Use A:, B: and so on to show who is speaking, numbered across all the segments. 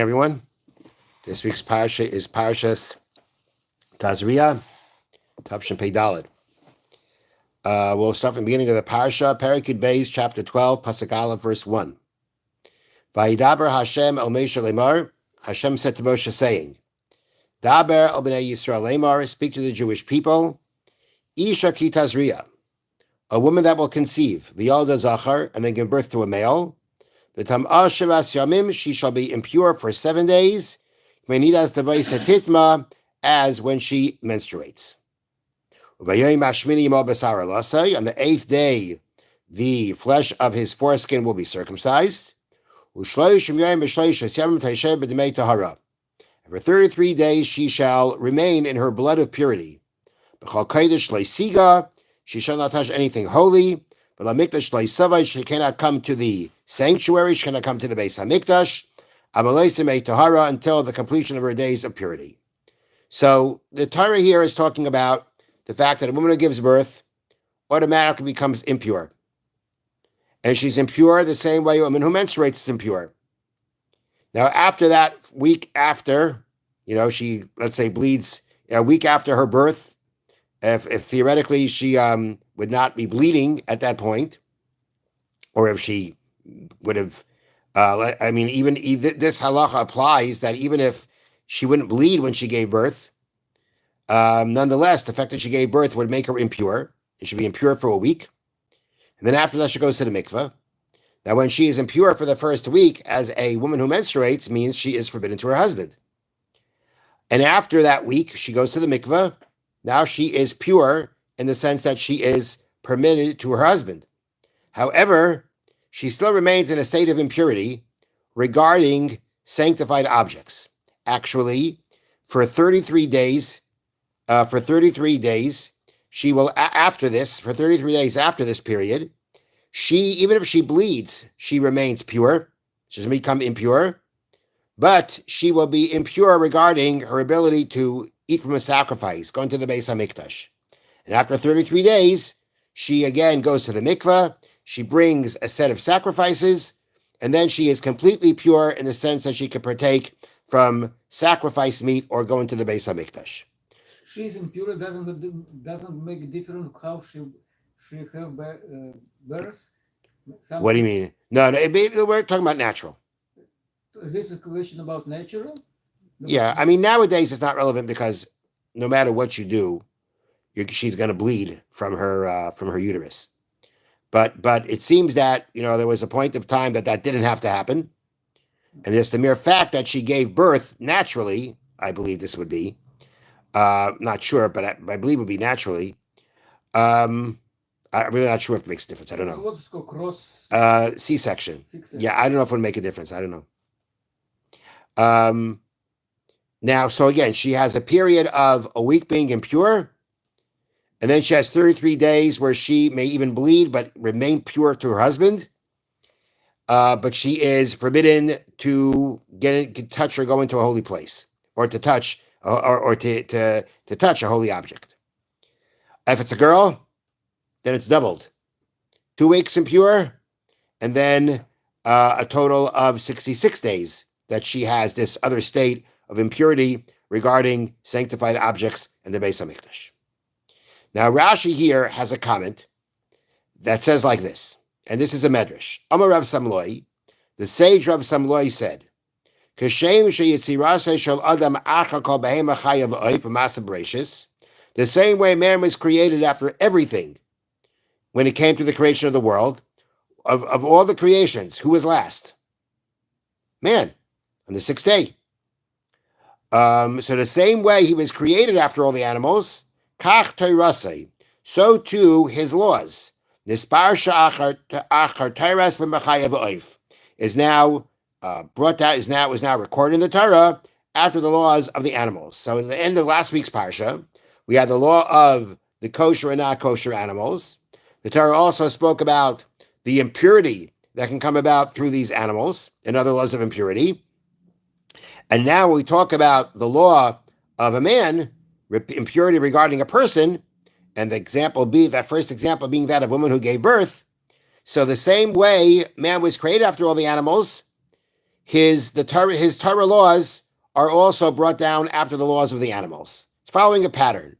A: Everyone. This week's Parsha is Parshas Tazria, Tavshin Pei Daled. We'll start from the beginning of the Parsha, Perikid Beis, chapter 12, Pasuk Aleph, verse 1. Vayidaber Hashem el Moshe lemar, Hashem said to Moshe, saying, Daber el bnei Yisrael lemar, speak to the Jewish people, Isha ki Tazria, a woman that will conceive, V'yalda Zachar, and then give birth to a male, V'tam'ah shevas yamim, she shall be impure for 7 days, Menidas device hatitma, as when she menstruates. On the 8th day, the flesh of his foreskin will be circumcised. And for 33 days she shall remain in her blood of purity. She shall not touch anything holy. She cannot come to the sanctuary, she cannot come to the Beis HaMikdash, until the completion of her days of purity. So the Torah here is talking about the fact that a woman who gives birth automatically becomes impure. And she's impure the same way a woman who menstruates is impure. Now, after that, week after, she, let's say, bleeds a week after her birth, if theoretically she would not be bleeding at that point, or if she would have, even this halacha applies that even if she wouldn't bleed when she gave birth, nonetheless, the fact that she gave birth would make her impure. It should be impure for a week. And then after that, she goes to the mikveh. Now, when she is impure for the first week, as a woman who menstruates, means she is forbidden to her husband. And after that week, she goes to the mikveh. Now she is pure in the sense that she is permitted to her husband. However, she still remains in a state of impurity regarding sanctified objects. Actually, for 33 days, she will, after this, for 33 days after this period, even if she bleeds, she remains pure. She doesn't become impure, but she will be impure regarding her ability to eat from a sacrifice, going to the Beis HaMikdash. And after 33 days, she again goes to the mikveh, she brings a set of sacrifices, and then she is completely pure in the sense that she can partake from sacrifice meat or go into the Beis HaMikdash.
B: She's impure, doesn't make a difference how she have birth.
A: What do you mean? No, we're talking about natural.
B: Is this a question about natural?
A: Yeah, nowadays it's not relevant because no matter what you do, she's going to bleed from her uterus. But it seems that there was a point of time that didn't have to happen, and just the mere fact that she gave birth naturally, I believe this would be. Not sure, but I believe it would be naturally. I'm really not sure if it makes a difference. I don't know.
B: What's called cross?
A: C-section. Yeah, I don't know if it would make a difference. I don't know. Now, so again, she has a period of a week being impure, and then she has 33 days where she may even bleed, but remain pure to her husband. But she is forbidden to touch or go into a holy place, or to touch. Or to touch a holy object. If it's a girl, then it's doubled. 2 weeks impure, and then a total of 66 days that she has this other state of impurity regarding sanctified objects in the Beis HaMikdash. Now, Rashi here has a comment that says like this, and this is a medrash. Amar Rav Samloi, the sage Rav Samloi said, the same way man was created after everything, when it came to the creation of the world, of all the creations, who was last? Man, on the 6th day. So the same way he was created after all the animals, so too his laws. Is now was now recorded in the Torah after the laws of the animals. So in the end of last week's Parsha, we had the law of the kosher and not kosher animals. The Torah also spoke about the impurity that can come about through these animals and other laws of impurity. And now we talk about the law of a man, impurity regarding a person, and that first example being that of a woman who gave birth. So the same way man was created after all the animals, his Torah laws are also brought down after the laws of the animals. It's following a pattern.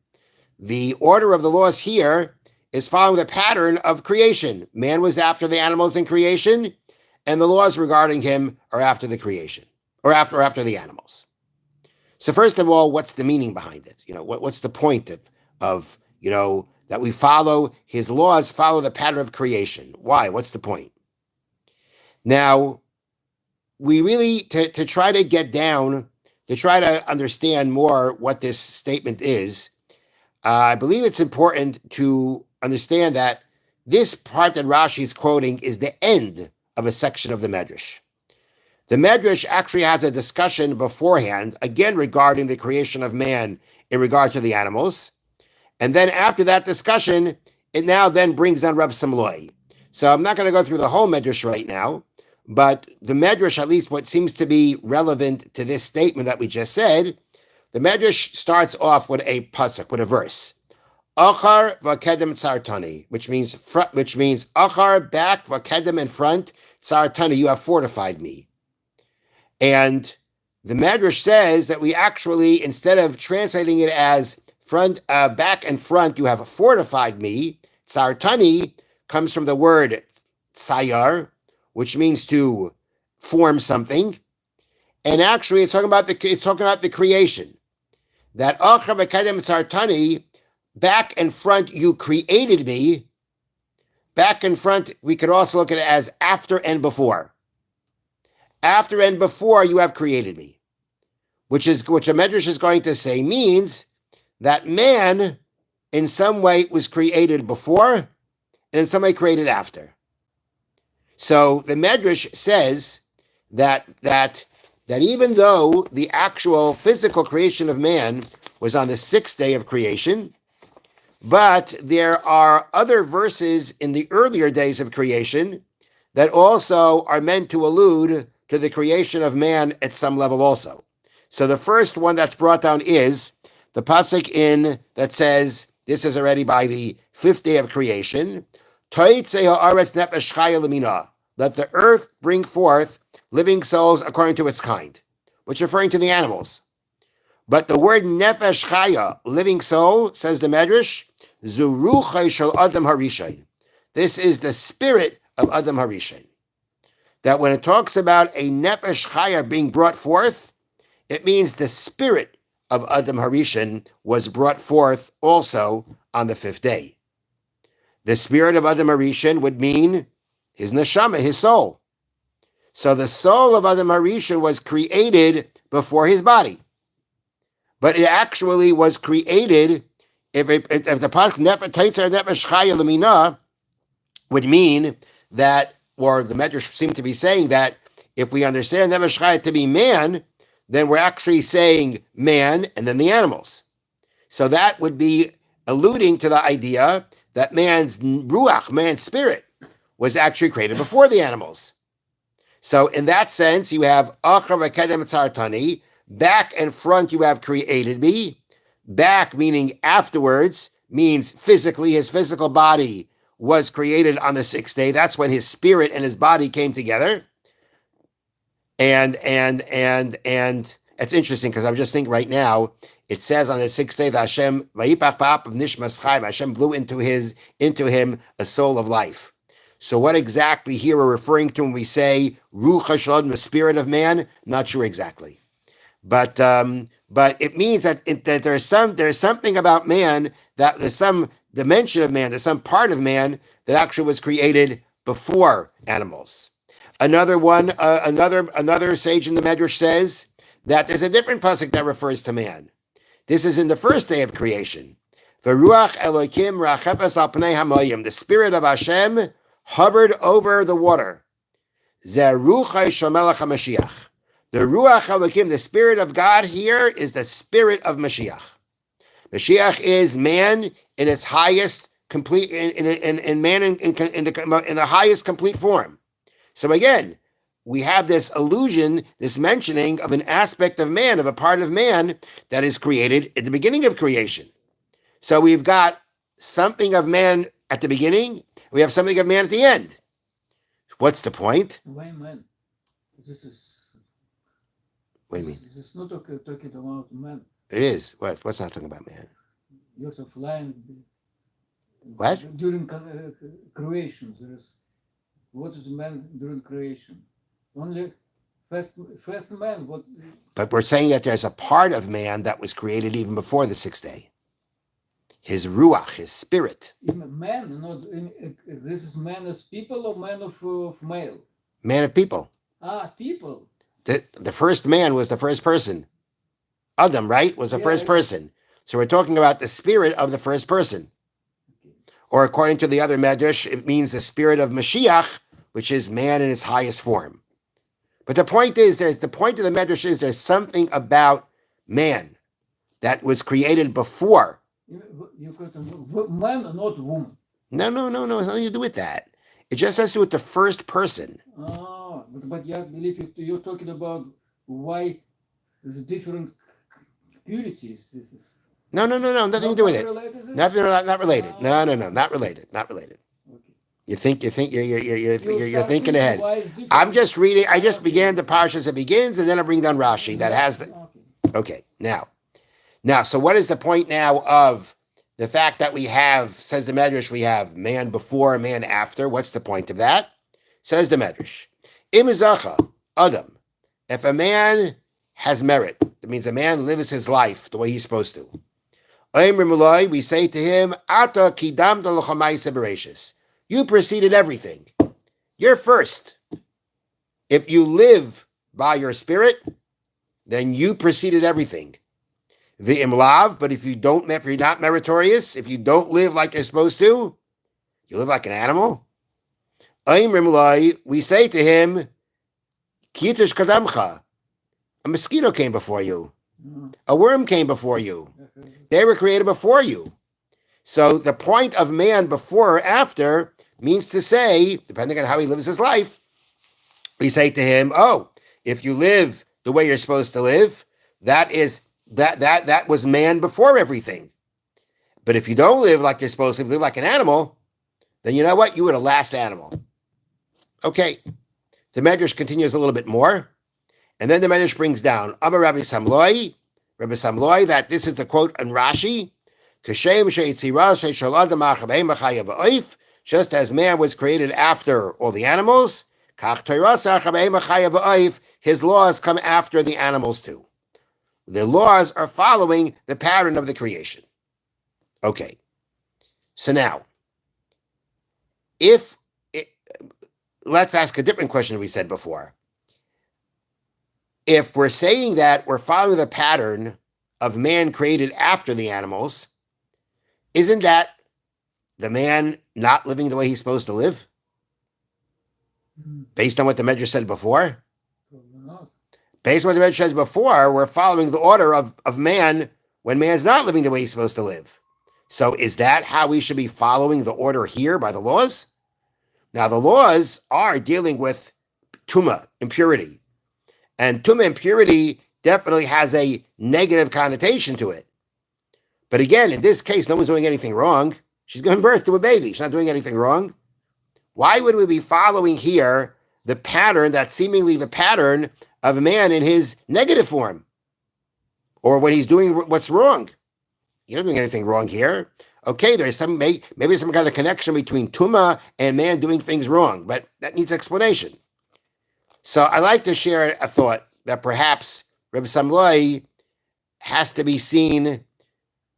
A: The order of the laws here is following the pattern of creation. Man was after the animals in creation, and the laws regarding him are after the creation, or after the animals. So first of all, what's the meaning behind it? What's the point of that we follow his laws, follow the pattern of creation? Why? What's the point? Now, we really, to try to get down, to try to understand more what this statement is, I believe it's important to understand that this part that Rashi is quoting is the end of a section of the Medrash. The Medrash actually has a discussion beforehand, again regarding the creation of man in regard to the animals. And then after that discussion, it now then brings down Reb Samloi. So I'm not going to go through the whole Medrash right now, but the Medrash, at least what seems to be relevant to this statement that we just said, the Medrash starts off with a pasuk, with a verse. Achar v'kedem tzartani, which means achar, back, v'kedem, in front, tzartani, you have fortified me. And the Medrash says that we actually, instead of translating it as front, back and front, you have fortified me, tzartani comes from the word tsayar, which means to form something. And actually, it's talking about the creation. That achar v'kedem tzartani, back and front, you created me. Back and front, we could also look at it as after and before. After and before, you have created me. Which a Medrash is going to say means that man, in some way, was created before, and in some way created after. So the Medrash says that even though the actual physical creation of man was on the sixth day of creation, but there are other verses in the earlier days of creation that also are meant to allude to the creation of man at some level also. So the first one that's brought down is the pasuk that says, this is already by the fifth day of creation, let the earth bring forth living souls according to its kind, which is referring to the animals. But the word nefesh chaya, living soul, says the Medrash, Zuruchai shel Adam Harishain. This is the spirit of Adam Harishain. That when it talks about a nefesh chaya being brought forth, it means the spirit of Adam Harishain was brought forth also on the fifth day. The spirit of Adam Harishain would mean his neshama, his soul. So the soul of Adam Harishain was created before his body. But it actually was created, if the pasuk nefesh chaya lemina would mean that, or the Medrash seem to be saying that, if we understand nefesh chaya to be man, then we're actually saying man and then the animals. So that would be alluding to the idea that man's ruach, man's spirit, was actually created before the animals. So in that sense, you have achar v'kedem tzartani, back and front you have created me. Back meaning afterwards, means physically, his physical body was created on the sixth day. That's when his spirit and his body came together. And it's interesting because I'm just thinking right now, it says on the sixth day that Hashem vayipach ba'ap of nishmas chayim, Hashem blew into him a soul of life. So what exactly here we're referring to when we say ruach hashalom, the spirit of man? Not sure exactly, but it means that there's something about man, that there's some dimension of man, there's some part of man that actually was created before animals. Another sage in the Medrash says that there's a different pasuk that refers to man. This is in the first day of creation. V'ruach Elokim rachefes al pnei hamayim. The spirit of Hashem hovered over the water. Zeh ruchai shel melech haMashiach. The ruach Elokim, the spirit of God here, is the spirit of Mashiach. Mashiach is man in its highest complete, in man in the highest complete form. So again, we have this allusion, this mentioning of an aspect of man, of a part of man that is created at the beginning of creation. So we've got something of man at the beginning, we have something of man at the end. What's the point?
B: Why man? This is
A: What do you mean?
B: It's not talking about man.
A: It is. What? What's not talking about man?
B: Joseph Lion.
A: What?
B: During creation, there is what is man during creation? Only first man. What?
A: But we're saying that there's a part of man that was created even before the sixth day. His ruach, his spirit.
B: Man, not this is man as people or man of male.
A: Man of people.
B: People.
A: The first man was the first person. Adam, right, was the first person. So we're talking about the spirit of the first person.
B: Okay.
A: Or according to the other Medrash, it means the spirit of Mashiach, which is man in its highest form. But the point is, the point of the Medrash is there's something about man that was created before.
B: You got man, not woman.
A: No. It's nothing to do with that. It just has to do with the first person.
B: But I believe you're talking about why there's different purities. This is
A: No, nothing to do with it. Nothing, not related. No, not related. Okay. You're thinking ahead. I'm just reading. I just began the parsha as it begins, and then I bring down Rashi that has the. Okay, now, so what is the point now of the fact that we have, says the Medrash, we have man before, man after? What's the point of that? Says the Medrash, Imizacha, Adam, if a man has merit, that means a man lives his life the way he's supposed to. We say to him, Ata kidam bereshis. You preceded everything. You're first. If you live by your spirit, then you preceded everything. V'imlav, but if you're not meritorious, if you don't live like you're supposed to, you live like an animal. We say to him, Kitush kadamcha. A mosquito came before you. A worm came before you. They were created before you. So the point of man before or after means to say, depending on how he lives his life, we say to him, if you live the way you're supposed to live, that was man before everything. But if you don't live like you're supposed to live like an animal, then you know what? You were the last animal. Okay. The Medrash continues a little bit more. And then the Medrash brings down Amar Rabbi Samloi, that this is the quote on Rashi, just as man was created after all the animals, his laws come after the animals too. The laws are following the pattern of the creation. Okay. So now, let's ask a different question we said before. If we're saying that we're following the pattern of man created after the animals, isn't that the man not living the way he's supposed to live? Based on what the Medrash said before? Based on what the Medrash says before, we're following the order of man when man's not living the way he's supposed to live. So is that how we should be following the order here by the laws? Now, the laws are dealing with tumah, impurity. And tumah, impurity, definitely has a negative connotation to it. But again, in this case, no one's doing anything wrong. She's giving birth to a baby. She's not doing anything wrong. Why would we be following here the pattern that's seemingly the pattern of a man in his negative form? Or when he's doing what's wrong? You're not doing anything wrong here. Okay, there's maybe some kind of connection between tumah and man doing things wrong, but that needs explanation. So I like to share a thought that perhaps Reb Samloi has to be seen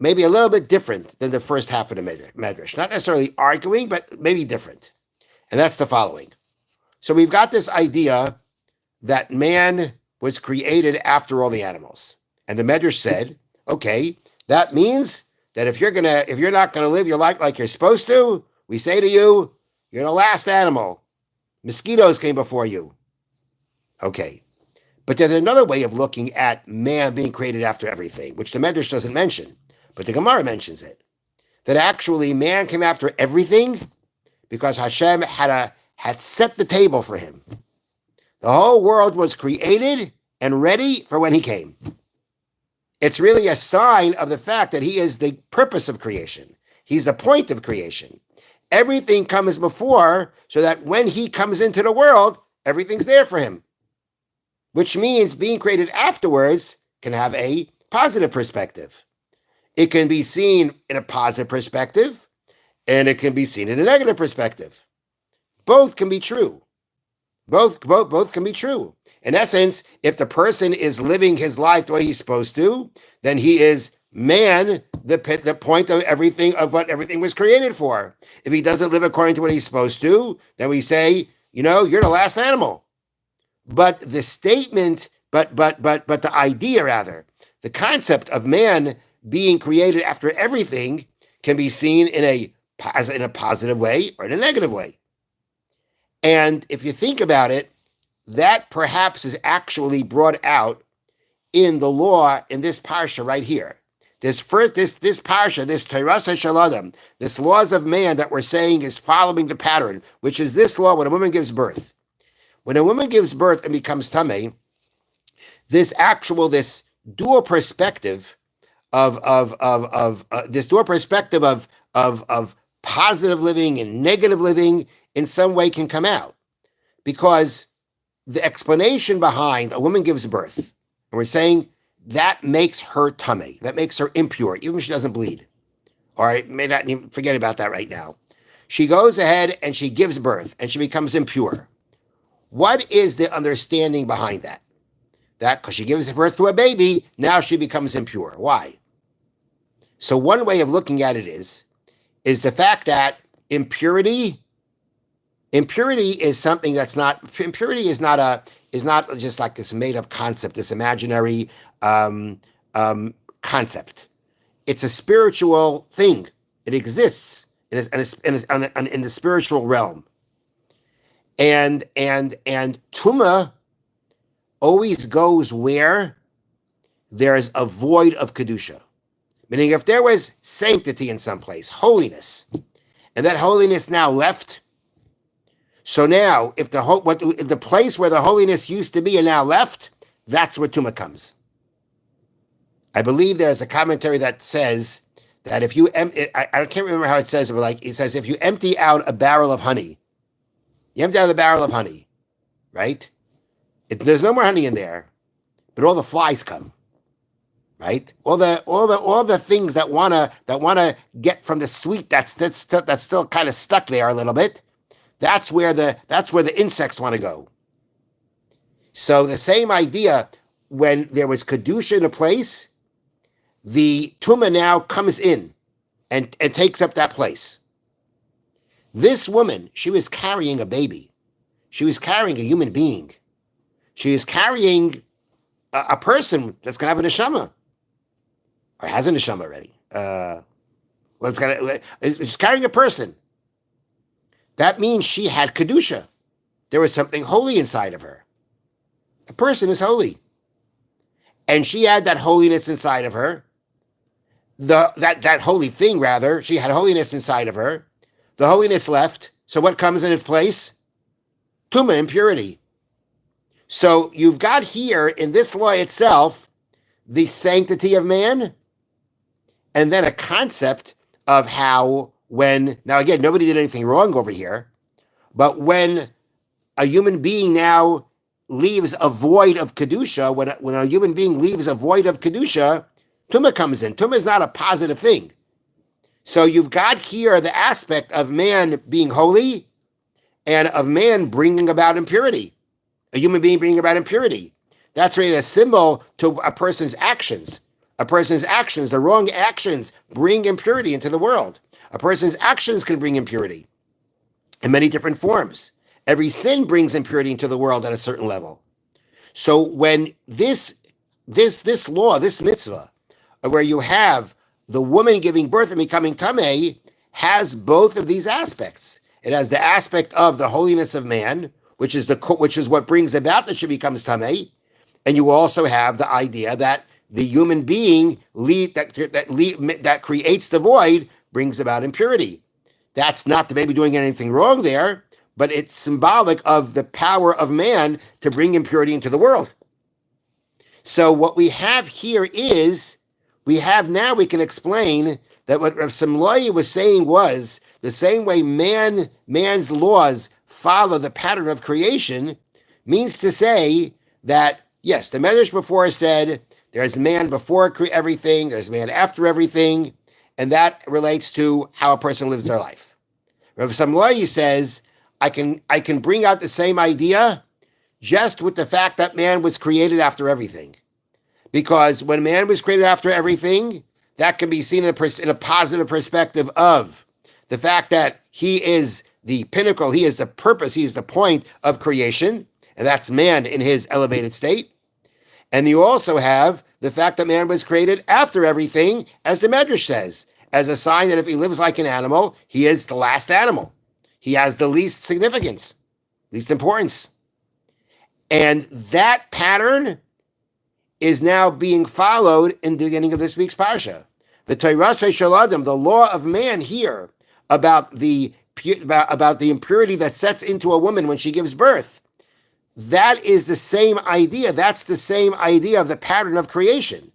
A: maybe a little bit different than the first half of the Medrash. Not necessarily arguing, but maybe different. And that's the following. So we've got this idea that man was created after all the animals. And the Medrash said, okay, that means that if you're not gonna live your life like you're supposed to, we say to you, you're the last animal. Mosquitoes came before you. Okay. But there's another way of looking at man being created after everything, which the Medrash doesn't mention, but the Gemara mentions it. That actually man came after everything because Hashem had set the table for him. The whole world was created and ready for when he came. It's really a sign of the fact that he is the purpose of creation. He's the point of creation. Everything comes before so that when he comes into the world, everything's there for him. which means being created afterwards can have a positive perspective. It can be seen in a positive perspective, and it can be seen in a negative perspective. Both can be true. Both can be true. In essence, if the person is living his life the way he's supposed to, then he is man, the point of what everything was created for. If he doesn't live according to what he's supposed to, then we say, you're the last animal. But the statement, but the idea rather, the concept of man being created after everything can be seen in a positive way or in a negative way. And if you think about it, that perhaps is actually brought out in the law in this parsha right here. This parsha, this Teirasa Shaladam, this laws of man that we're saying is following the pattern, which is this law when a woman gives birth. When a woman gives birth and becomes tamei, this dual perspective of positive living and negative living in some way can come out, because the explanation behind a woman gives birth, and we're saying that makes her tamei, that makes her impure, even if she doesn't bleed. All right, may not even forget about that right now. She goes ahead and she gives birth and she becomes impure. What is the understanding behind that? That because she gives birth to a baby, now she becomes impure. Why? So one way of looking at it is the fact that impurity is something that's not, impurity is not just like this made up concept, this imaginary concept. It's a spiritual thing. It exists in the spiritual realm. And Tuma always goes where there's a void of Kedusha. Meaning if there was sanctity in some place, holiness, and that holiness now left, so now if the place where the holiness used to be and now left, that's where Tuma comes. I believe there's a commentary that says that if you, I can't remember how it says, but it says if you empty out a barrel of honey, you empty out the barrel of honey, right? There's no more honey in there, but all the flies come, right? All the things that wanna get from the sweet that's still kind of stuck there a little bit. That's where the insects want to go. So the same idea, when there was kedusha in a place, the tumah now comes in and takes up that place. This woman, she was carrying a baby. She was carrying a human being. She is carrying a person that's going to have a neshama, or has a neshama already. She's carrying a person. That means she had kedusha. There was something holy inside of her. A person is holy, and she had that holiness inside of her. That holy thing, rather, she had holiness inside of her. The holiness left. So what comes in its place? Tumah, impurity. So you've got here in this law itself the sanctity of man, and then a concept of how now again, nobody did anything wrong over here, but when a human being now leaves a void of kedusha, when a human being leaves a void of kedusha, tumah comes in. Tumah is not a positive thing. So you've got here the aspect of man being holy and of man bringing about impurity, a human being bringing about impurity. That's really a symbol to a person's actions. A person's actions, the wrong actions, bring impurity into the world. A person's actions can bring impurity in many different forms. Every sin brings impurity into the world at a certain level. So when this law, this mitzvah, where you have the woman giving birth and becoming tamei, has both of these aspects. It has the aspect of the holiness of man, which is what brings about that she becomes tamei, and you also have the idea that the human being that creates the void brings about impurity. That's not the baby doing anything wrong there, but it's symbolic of the power of man to bring impurity into the world. So what we have here is, we can explain that what Rav Simlai was saying was the same way man's laws follow the pattern of creation, means to say that Yes, the Medrash before said there's man before everything, there's man after everything, and that relates to how a person lives their life. Rav Samloi says, I can bring out the same idea just with the fact that man was created after everything. Because when man was created after everything, that can be seen in a positive perspective of the fact that he is the pinnacle, he is the purpose, he is the point of creation, and that's man in his elevated state. And you also have the fact that man was created after everything, as the Medrash says, as a sign that if he lives like an animal, he is the last animal. He has the least significance, least importance. And that pattern is now being followed in the beginning of this week's Parsha. The Torah Shel Adam, the law of man here, about the impurity that sets into a woman when she gives birth. That is the same idea. That's the same idea of the pattern of creation,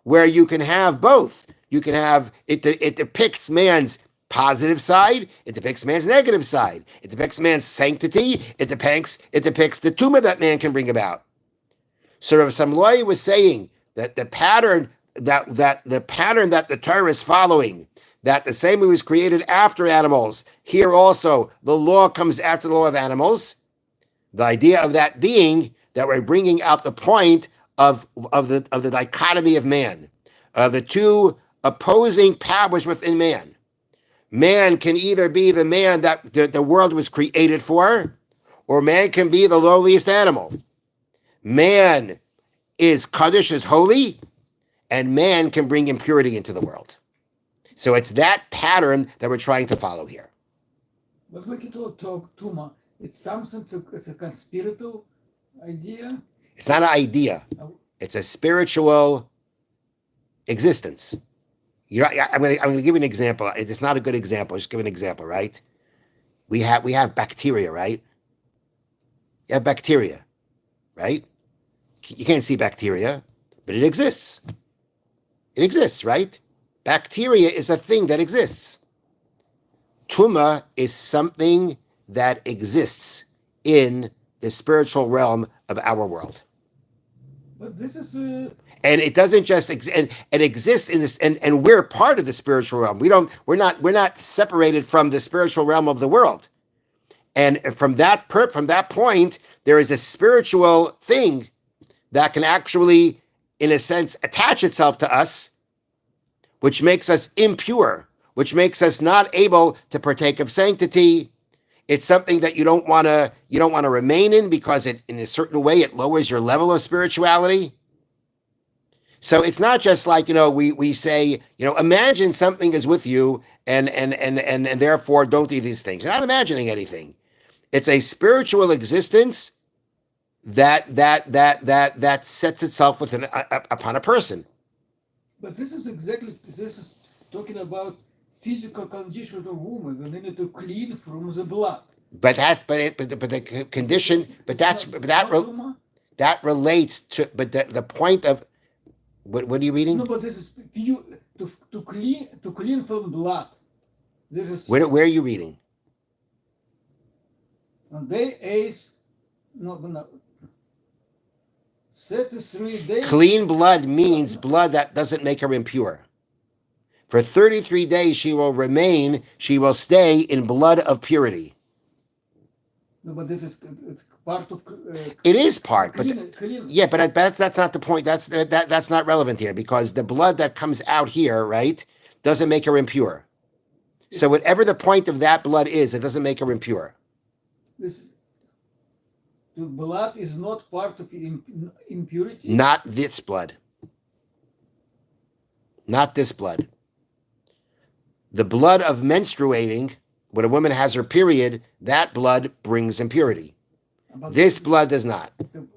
A: where you can have both. You can have, it depicts man's positive side, it depicts man's negative side, it depicts man's sanctity, it depicts the tumah that man can bring about. So Rav Samloi was saying that the pattern that the Torah is following, that the same way was created after animals, here also the law comes after the law of animals. The idea of that being that we're bringing out the point of the dichotomy of man, of the two opposing powers within man. Man can either be the man that the world was created for, or man can be the lowliest animal. Man is Kaddish, is holy, and man can bring impurity into the world. So it's that pattern that we're trying to follow here.
B: But we can talk Tuma. It's something it's a conspiratorial idea.
A: It's not an idea. It's a spiritual existence. I'm going to give you an example. It's not a good example. Just give an example, right? We have bacteria, right? You have bacteria, right? You can't see bacteria, but it exists. It exists, right? Bacteria is a thing that exists. Tumah is something that exists in the spiritual realm of our world.
B: But this is
A: and it doesn't just and exist in this, and we're part of the spiritual realm. We're not separated from the spiritual realm of the world. And from that point, there is a spiritual thing that can actually, in a sense, attach itself to us, which makes us impure, which makes us not able to partake of sanctity. It's something that you don't want to remain in, because it, in a certain way, it lowers your level of spirituality. So it's not just like, we say, imagine something is with you and therefore don't do these things. You're not imagining anything. It's a spiritual existence that sets itself upon a person.
B: But this is talking about physical condition of woman, and they need to clean from the blood.
A: But the condition, that relates to, but the point of, what are you reading?
B: No, but this is to clean from blood. This is
A: where are you reading?
B: On day 8, no. 33 days.
A: Clean blood means blood that doesn't make her impure. For 33 days she will stay in blood of purity.
B: No, but it's part of.
A: It is part, but
B: clean.
A: Yeah, but that's not the point. That's not relevant here, because the blood that comes out here, right, doesn't make her impure. So whatever the point of that blood is, it doesn't make her impure.
B: The blood is not part of impurity.
A: Not this blood. Not this blood. The blood of menstruating, when a woman has her period, that blood brings impurity. But this blood does not.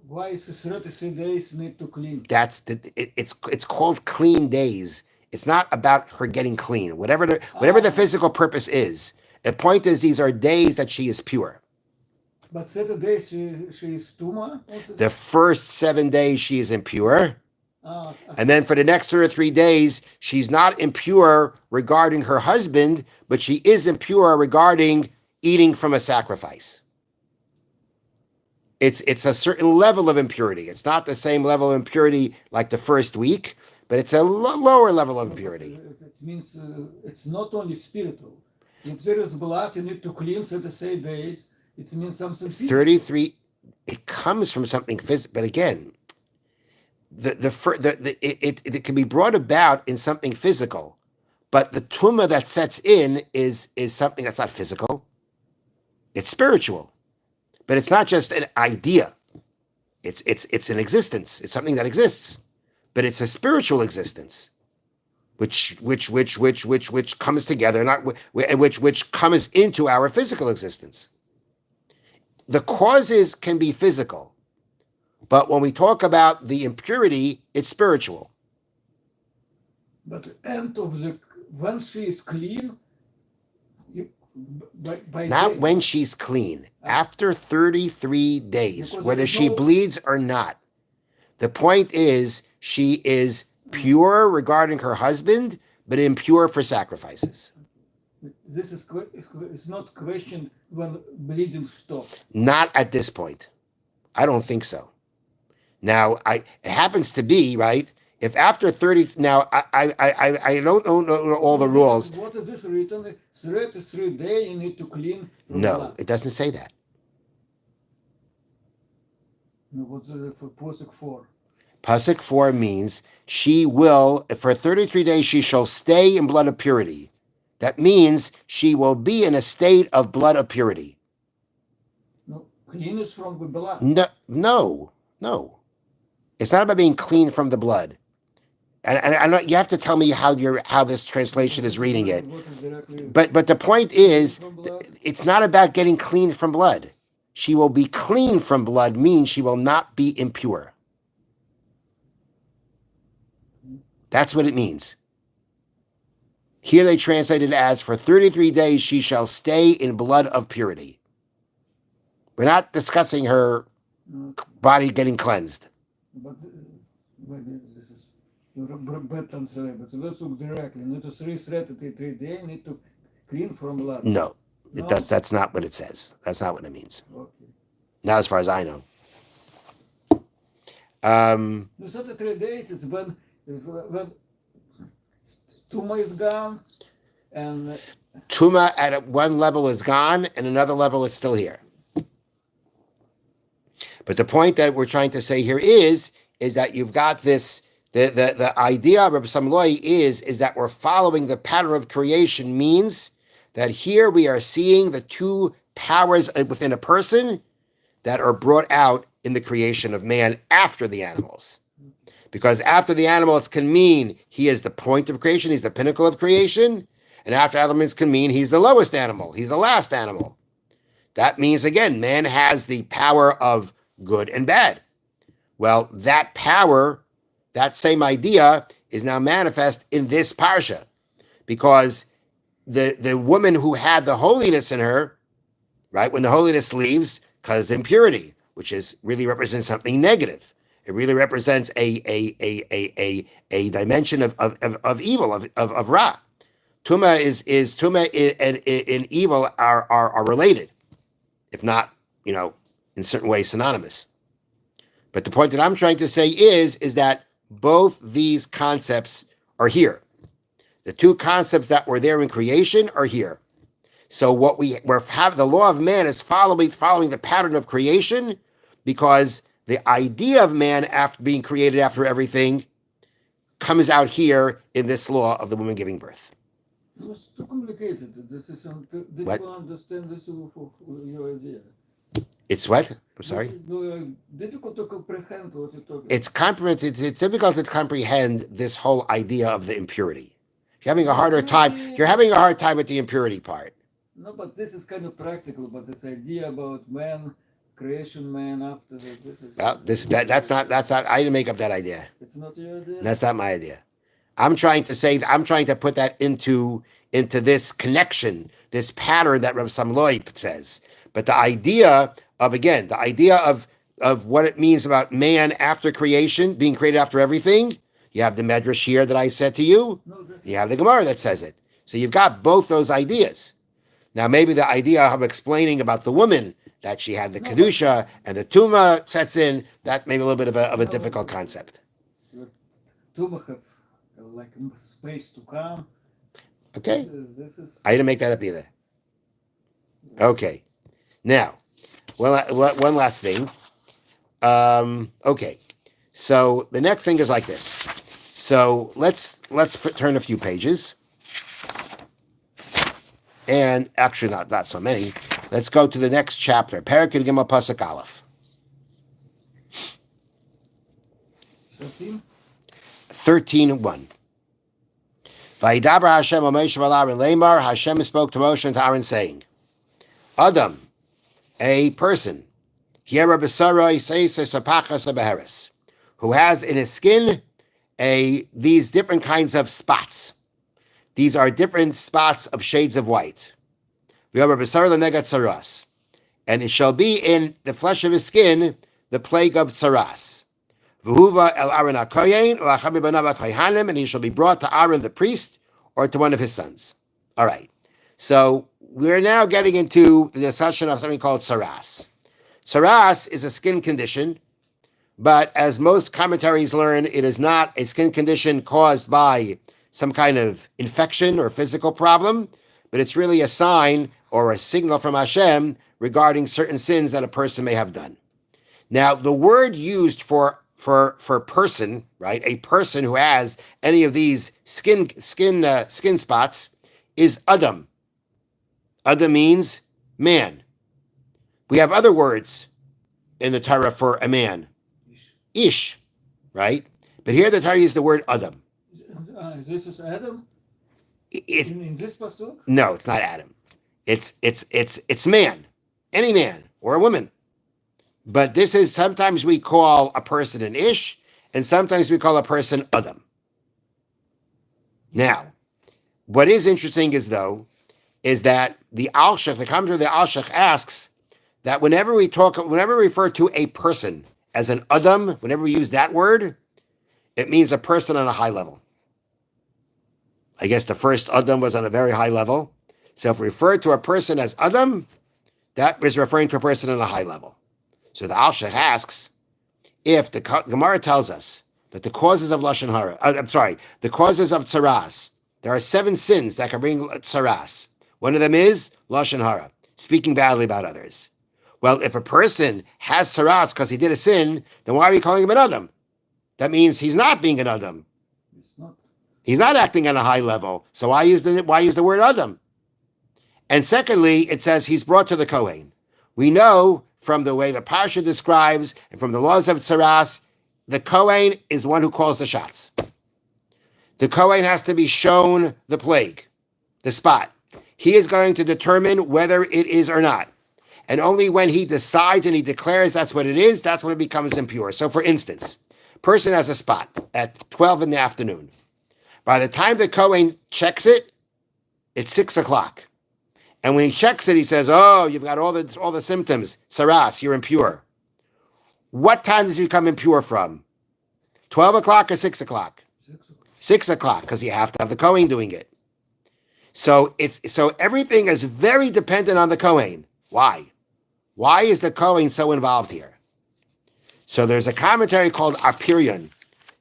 B: Why is 33 days need to clean?
A: It's called clean days. It's not about her getting clean. Whatever the physical purpose is. The point is, these are days that she is pure.
B: But 7 days she is tuma?
A: The first 7 days she is impure. And then for the next 2 or 3 days, she's not impure regarding her husband, but she is impure regarding eating from a sacrifice. It's a certain level of impurity. It's not the same level of impurity like the first week, but it's a lower level of impurity.
B: It means it's not only spiritual. If there is blood, you need to cleanse 36 days. It means something physical.
A: 33, it comes from something physical, but again, it can be brought about in something physical, but the tumah that sets in is something that's not physical. It's spiritual, but it's not just an idea. It's an existence. It's something that exists, but it's a spiritual existence, which comes together, not which comes into our physical existence. The causes can be physical, but when we talk about the impurity, it's spiritual.
B: But end of when she is clean,
A: not when she's clean, after 33 days, whether she bleeds or not. The point is she is pure regarding her husband, but impure for sacrifices.
B: This is it's not question when bleeding stops.
A: Not at this point. I don't think so. Now, it happens to be, right? If after 30, now I don't know all the rules.
B: What is this written? 33 days you need to clean.
A: No,
B: blood.
A: it doesn't say that.
B: No, what's for Pasuk 4?
A: Pasuk 4 means she will, for 33 days, she shall stay in blood of purity. That means she will be in a state of blood of purity.
B: No, clean is from the blood.
A: No. It's not about being clean from the blood. And you have to tell me how this translation is reading it. But the point is, it's not about getting clean from blood. She will be clean from blood means she will not be impure. That's what it means. Here they translate it as, for 33 days she shall stay in blood of purity. We're not discussing her body getting cleansed.
B: But this is bad translation. But let's look directly. Need to 33 days. Need to clean from blood.
A: No, it does. That's not what it says. That's not what it means.
B: Okay.
A: Not as far as I know.
B: The 33 days is when tumah is gone, and
A: Tumah at one level is gone, and another level is still here. But the point that we're trying to say here is that you've got this. The idea of Rabbi Samloi is that we're following the pattern of creation, means that here we are seeing the two powers within a person that are brought out in the creation of man after the animals. Because after the animals can mean he is the point of creation, he's the pinnacle of creation, and after animals can mean he's the lowest animal, he's the last animal. That means, again, man has the power of good and bad. Well, that power, that same idea, is now manifest in this parsha, because the woman who had the holiness in her, right, when the holiness leaves, because impurity, which is really represents something negative. It really represents a dimension of evil, of ra. Tumah is tumah and evil are related, if not, in certain ways synonymous. But the point that I'm trying to say is that both these concepts are here. The two concepts that were there in creation are here. So what we have, the law of man is following the pattern of creation, because the idea of man after being created after everything comes out here in this law of the woman giving birth.
B: It's too complicated. This is difficult to understand this your idea.
A: It's what? I'm sorry?
B: Difficult to comprehend what you're talking
A: about. It's difficult to comprehend this whole idea of the impurity. You're having a hard time with the impurity part.
B: No, but this is kind of practical, but this idea about man, creation man after this is...
A: Well, that's not, I didn't make up that idea.
B: It's not your idea?
A: That's not my idea. I'm trying to put that into this connection, this pattern that Reb Samloi says. But the idea of what it means about man after creation, being created after everything, you have the Medrash here that I said to you, you have the Gemara that says it. So you've got both those ideas. Now maybe the idea I'm explaining about the woman that she had the
B: No,
A: kedusha and the tuma sets in, that may be a little bit of a difficult concept.
B: but Tuma have like space to come.
A: Okay,
B: This is
A: I didn't make that up either. Okay, now one last thing. Okay, so the next thing is like this. So let's turn a few pages, and actually not so many. Let's go to the next chapter. Perek Gimel Pasuk Aleph. 13:1. Vayidaber Hashem Moshe v'Aaron Lamar. Hashem spoke to Moshe and to Aaron, saying, Adam, a person, who has in his skin these different kinds of spots. These are different spots of shades of white. And it shall be in the flesh of his skin the plague of tsaras. And he shall be brought to Aaron the priest or to one of his sons. All right. So we're now getting into the discussion of something called tsaras. Tsaras is a skin condition, but as most commentaries learn, it is not a skin condition caused by some kind of infection or physical problem, but it's really a sign or a signal from Hashem regarding certain sins that a person may have done. Now, the word used for person, right? A person who has any of these skin spots is Adam. Adam means man. We have other words in the Torah for a man. Ish, right? But here the Torah uses the word Adam.
B: This is Adam? In this pasuk?
A: No, it's not Adam. It's man. Any man or a woman. But this is, sometimes we call a person an Ish, and sometimes we call a person Adam. Now, what is interesting is that the Alshach, the commentator of the Alshach asks that whenever we refer to a person as an Adam, whenever we use that word, it means a person on a high level. I guess the first Adam was on a very high level. So if we refer to a person as Adam, that is referring to a person on a high level. So the Alshach asks if the Gemara tells us that the causes of Lashon Hara, the causes of tsaras, there are 7 sins that can bring tsaras. One of them is Lashon Hara, speaking badly about others. Well, if a person has tsaras because he did a sin, then why are we calling him an Adam? That means he's not being an Adam. He's not acting on a high level. So why use the word Adam? And secondly, it says he's brought to the Kohen. We know from the way the Parsha describes and from the laws of tsaras, the Kohen is one who calls the shots. The Kohen has to be shown the plague, the spot. He is going to determine whether it is or not. And only when he decides and he declares that's what it is, that's when it becomes impure. So for instance, person has a spot at 12 in the afternoon. By the time the Kohen checks it, it's 6 o'clock. And when he checks it, he says, oh, you've got all the symptoms. Saras, you're impure. What time does he become impure from? 12 o'clock or 6 o'clock? 6 o'clock, because you have to have the Kohen doing it. So everything is very dependent on the Kohen. Why? Why is the Kohen so involved here? So there's a commentary called Apirion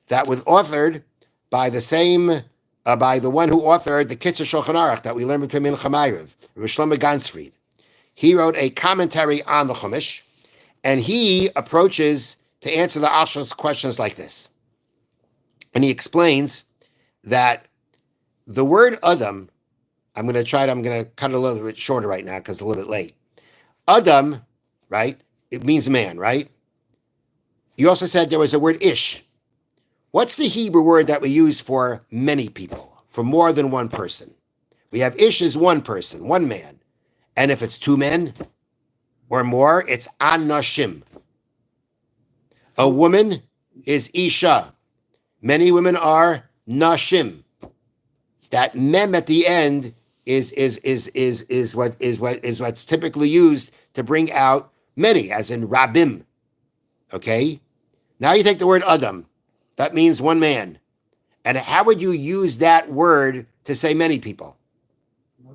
A: that was authored by by the one who authored the Kitzur Shulchan Aruch that we learned between Mincha Ma'ariv, Shlomo Gansfried. He wrote a commentary on the Chumash, and he approaches to answer the Alshach's questions like this. And he explains that the word Adam, I'm going to cut it a little bit shorter right now because it's a little bit late. Adam, right? It means man, right? You also said there was a word Ish. What's the Hebrew word that we use for many people, for more than one person? We have Ish as one person, one man. And if it's 2 men or more, it's Anashim. A woman is Isha. Many women are Nashim. That mem at the end is what's typically used to bring out many, as in Rabim. Okay? Now you take the word Adam. That means one man. And how would you use that word to say many people?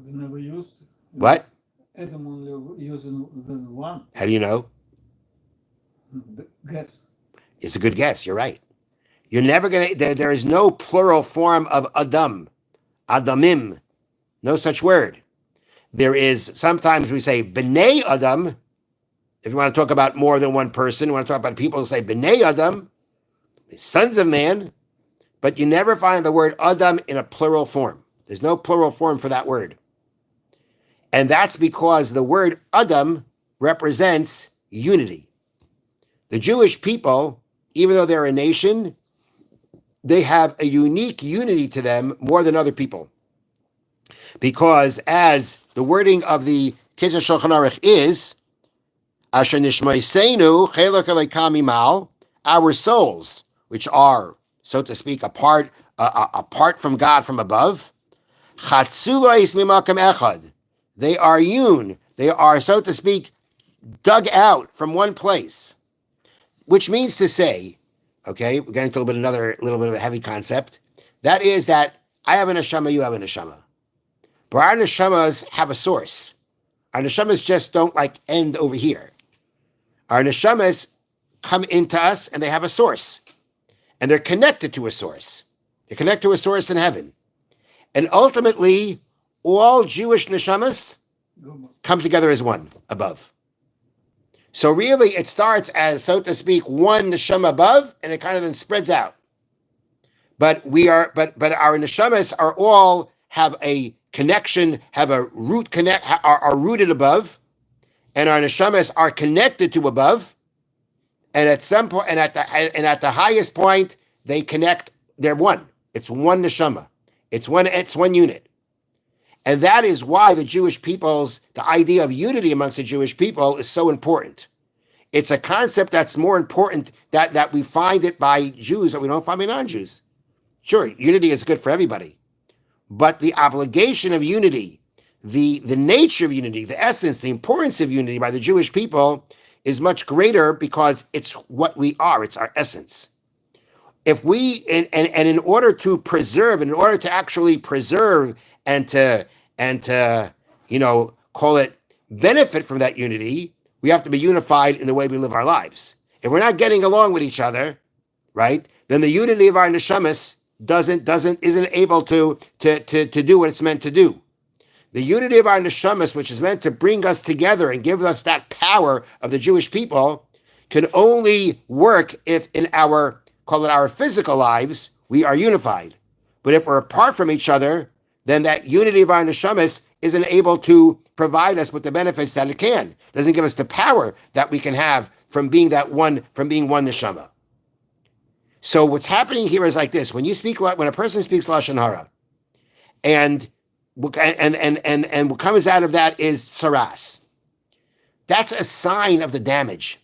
B: Never used.
A: What?
B: Adam only using the one.
A: How do you know?
B: Guess.
A: It's a good guess. You're right. You're never going to, there is no plural form of Adam, Adamim, no such word. There is, sometimes we say B'nai Adam. If you want to talk about more than one person, you want to talk about people who say B'nai Adam, sons of man, but you never find the word Adam in a plural form. There's no plural form for that word. And that's because the word Adam represents unity. The Jewish people, even though they're a nation, they have a unique unity to them more than other people. Because as the wording of the Kitzur Shulchan Aruch is, Asher nishmaisenu chelak elekam imal, our souls, which are, so to speak, apart from God from above, chatzulais mimakam echad, they are hewn, they are, so to speak, dug out from one place, which means to say, okay, we're getting to a little bit of a heavy concept. That is that I have a neshama, you have a neshama. But our neshamas have a source. Our neshamas just don't end over here. Our neshamas come into us and they have a source. And they're connected to a source. They're connected to a source in heaven. And ultimately, all Jewish neshamas come together as one above. So really, it starts as, so to speak, one neshama above, and it kind of then spreads out. But our neshamas are all have a connection, have a root are rooted above, and our neshamas are connected to above. And at some point, and at the highest point, they connect. They're one. It's one neshama. It's one unit. And that is why the idea of unity amongst the Jewish people is so important. It's a concept that's more important that we find it by Jews that we don't find by non-Jews. Sure, unity is good for everybody. But the obligation of unity, the nature of unity, the essence, the importance of unity by the Jewish people is much greater because it's what we are. It's our essence. If we, and in order to actually preserve and to call it benefit from that unity, we have to be unified in the way we live our lives. If we're not getting along with each other, right, then the unity of our neshamas isn't able to do what it's meant to do. The unity of our neshamas, which is meant to bring us together and give us that power of the Jewish people, can only work if in our physical lives we are unified. But if we're apart from each other, then that unity of our neshamas isn't able to provide us with the benefits that it can. It doesn't give us the power that we can have from being one neshama. So what's happening here is like this: when a person speaks lashon hara, and what comes out of that is saras. That's a sign of the damage.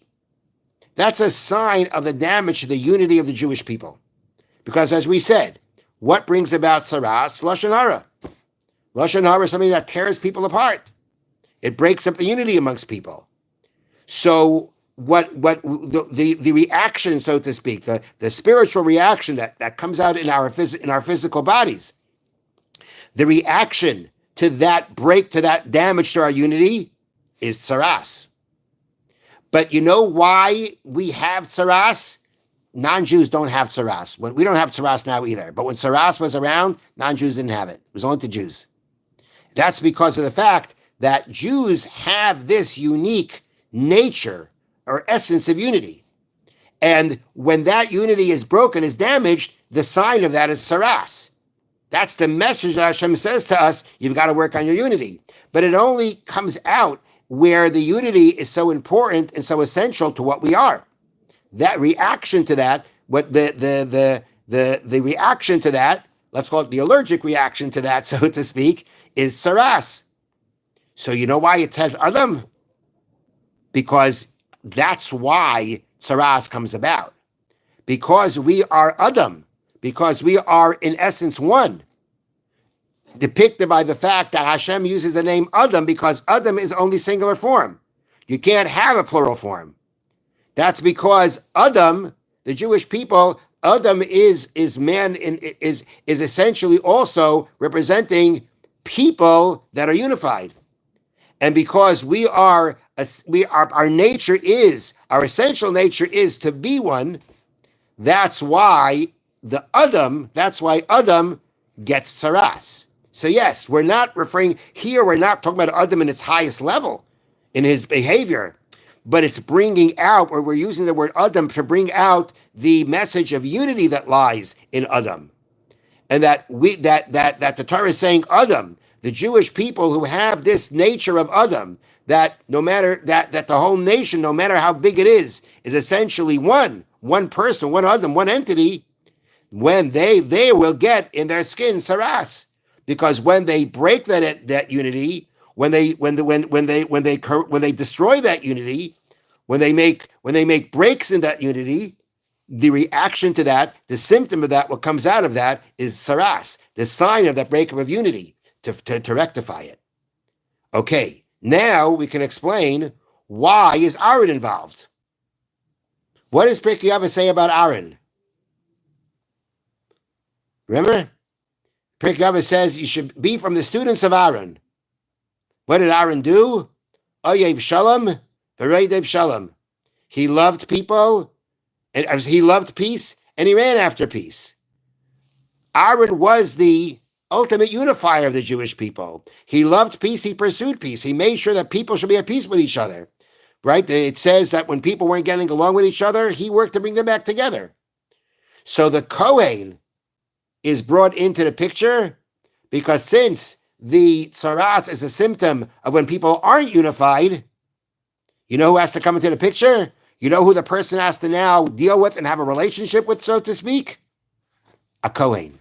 A: That's a sign of the damage to the unity of the Jewish people, because as we said, what brings about saras? Lashon hara. Lashon hara is something that tears people apart. It breaks up the unity amongst people. So what the reaction, so to speak, the spiritual reaction that comes out in our physical bodies, the reaction to that to that damage to our unity is saras. But you know why we have saras? Non-Jews don't have saras. We don't have saras now either. But when saras was around, non-Jews didn't have it. It was only the Jews. That's because of the fact that Jews have this unique nature or essence of unity. And when that unity is broken, is damaged, the sign of that is saras. That's the message that Hashem says to us, you've got to work on your unity. But it only comes out where the unity is so important and so essential to what we are. That reaction to that, the reaction to that, let's call it the allergic reaction to that, so to speak, is saras. So you know why it says Adam? Because that's why saras comes about. Because we are Adam. Because we are in essence one. Depicted by the fact that Hashem uses the name Adam because Adam is only singular form. You can't have a plural form. That's because Adam, the Jewish people, Adam is man is essentially also representing people that are unified. And because our nature is, our essential nature is to be one, that's why that's why Adam gets tsaras. So yes, we're not talking about Adam in its highest level in his behavior, but it's bringing out, or we're using the word Adam to bring out the message of unity that lies in Adam. And that the Torah is saying Adam, the Jewish people who have this nature of Adam, that no matter that the whole nation, no matter how big it is essentially one person, one Adam, one entity. When they will get in their skin saras, because when they break that unity, when they destroy that unity, when they make breaks in that unity, the reaction to that, the symptom of that, what comes out of that is saras, the sign of that breakup of unity, to rectify it. Okay, now we can explain why is Aaron involved. What does Pirkei Avos say about Aaron? Remember? Pirkei Avos says you should be from the students of Aaron. What did Aaron do? Oyev Shalom, V'Reidev Shalom. He loved people, and he loved peace, and he ran after peace. Aaron was the ultimate unifier of the Jewish people. He loved peace, he pursued peace. He made sure that people should be at peace with each other. Right? It says that when people weren't getting along with each other, he worked to bring them back together. So the Kohen is brought into the picture because since the tsaras is a symptom of when people aren't unified, you know who has to come into the picture? You know who the person has to now deal with and have a relationship with, so to speak? A Kohen,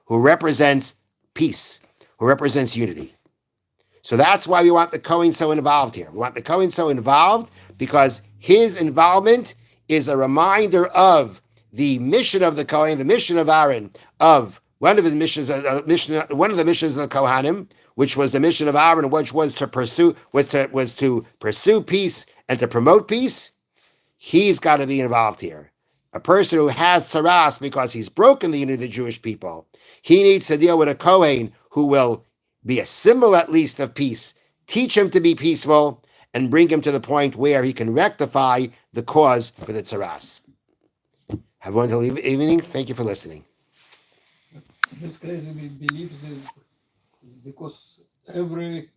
A: who represents peace, who represents unity. So that's why we want the Kohen so involved here. We want the Kohen so involved because his involvement is a reminder of the mission of the Kohen, the mission of Aaron, of one of his missions, one of the missions of the Kohanim, which was the mission of Aaron, which was to pursue peace and to promote peace. He's got to be involved here. A person who has saras because he's broken the unity of the Jewish people, he needs to deal with a Kohen who will be a symbol at least of peace, teach him to be peaceful, and bring him to the point where he can rectify the cause for the tsaras. Have a wonderful evening. Thank you for listening.
B: This crazy belief is because every